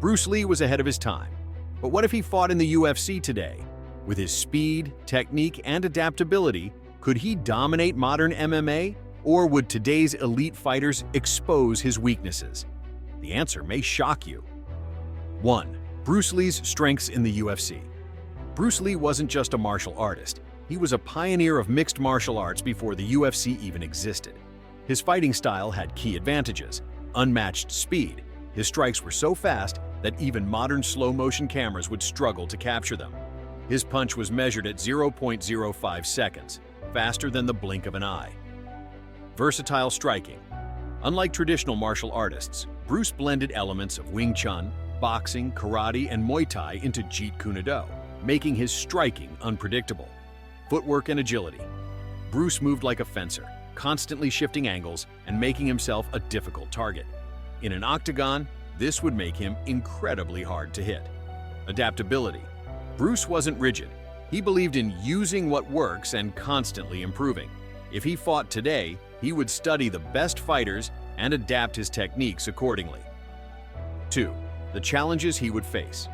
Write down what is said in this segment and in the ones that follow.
Bruce Lee was ahead of his time. But what if he fought in the UFC today? With his speed, technique, and adaptability, could he dominate modern MMA? Or would today's elite fighters expose his weaknesses? The answer may shock you. 1. Bruce Lee's strengths in the UFC. Bruce Lee wasn't just a martial artist. He was a pioneer of mixed martial arts before the UFC even existed. His fighting style had key advantages: unmatched speed. His strikes were so fast that even modern slow-motion cameras would struggle to capture them. His punch was measured at 0.05 seconds, faster than the blink of an eye. Versatile striking. Unlike traditional martial artists, Bruce blended elements of Wing Chun, boxing, karate, and Muay Thai into Jeet Kune Do, making his striking unpredictable. Footwork and agility. Bruce moved like a fencer, constantly shifting angles and making himself a difficult target. In an octagon, this would make him incredibly hard to hit. Adaptability. Bruce wasn't rigid. He believed in using what works and constantly improving. If he fought today, he would study the best fighters and adapt his techniques accordingly. 2. The challenges he would face.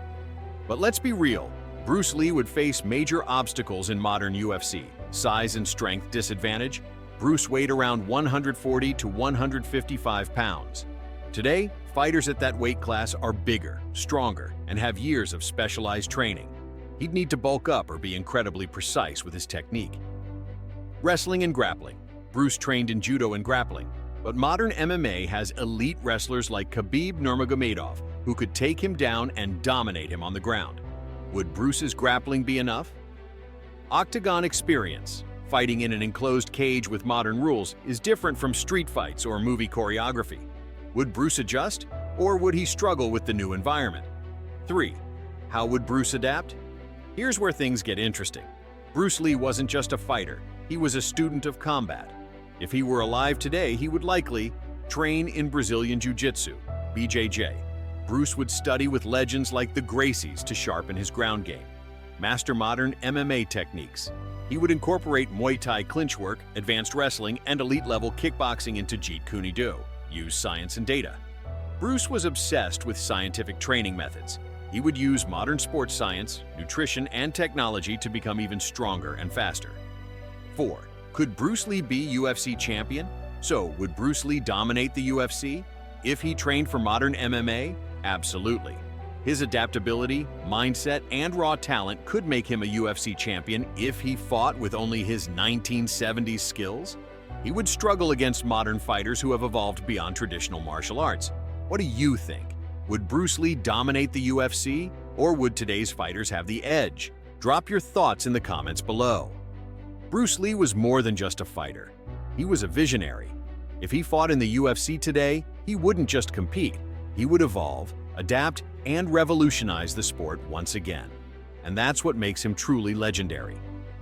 But let's be real, Bruce Lee would face major obstacles in modern UFC. Size and strength disadvantage. Bruce weighed around 140 to 155 pounds. Today, fighters at that weight class are bigger, stronger, and have years of specialized training. He'd need to bulk up or be incredibly precise with his technique. Wrestling and grappling. Bruce trained in judo and grappling, but modern MMA has elite wrestlers like Khabib Nurmagomedov who could take him down and dominate him on the ground. Would Bruce's grappling be enough? Octagon experience. Fighting in an enclosed cage with modern rules is different from street fights or movie choreography. Would Bruce adjust, or would he struggle with the new environment? 3. How would Bruce adapt? Here's where things get interesting. Bruce Lee wasn't just a fighter, he was a student of combat. If he were alive today, he would likely train in Brazilian Jiu-Jitsu, BJJ. Bruce would study with legends like the Gracies to sharpen his ground game, master modern MMA techniques. He would incorporate Muay Thai clinch work, advanced wrestling, and elite-level kickboxing into Jeet Kune Do, use science and data. Bruce was obsessed with scientific training methods. He would use modern sports science, nutrition, and technology to become even stronger and faster. 4. Could Bruce Lee be UFC champion? So, would Bruce Lee dominate the UFC? If he trained for modern MMA? Absolutely. His adaptability, mindset, and raw talent could make him a UFC champion if he fought with only his 1970s skills. He would struggle against modern fighters who have evolved beyond traditional martial arts. What do you think? Would Bruce Lee dominate the UFC, or would today's fighters have the edge? Drop your thoughts in the comments below. Bruce Lee was more than just a fighter. He was a visionary. If he fought in the UFC today, he wouldn't just compete. He would evolve, adapt, and revolutionize the sport once again. And that's what makes him truly legendary.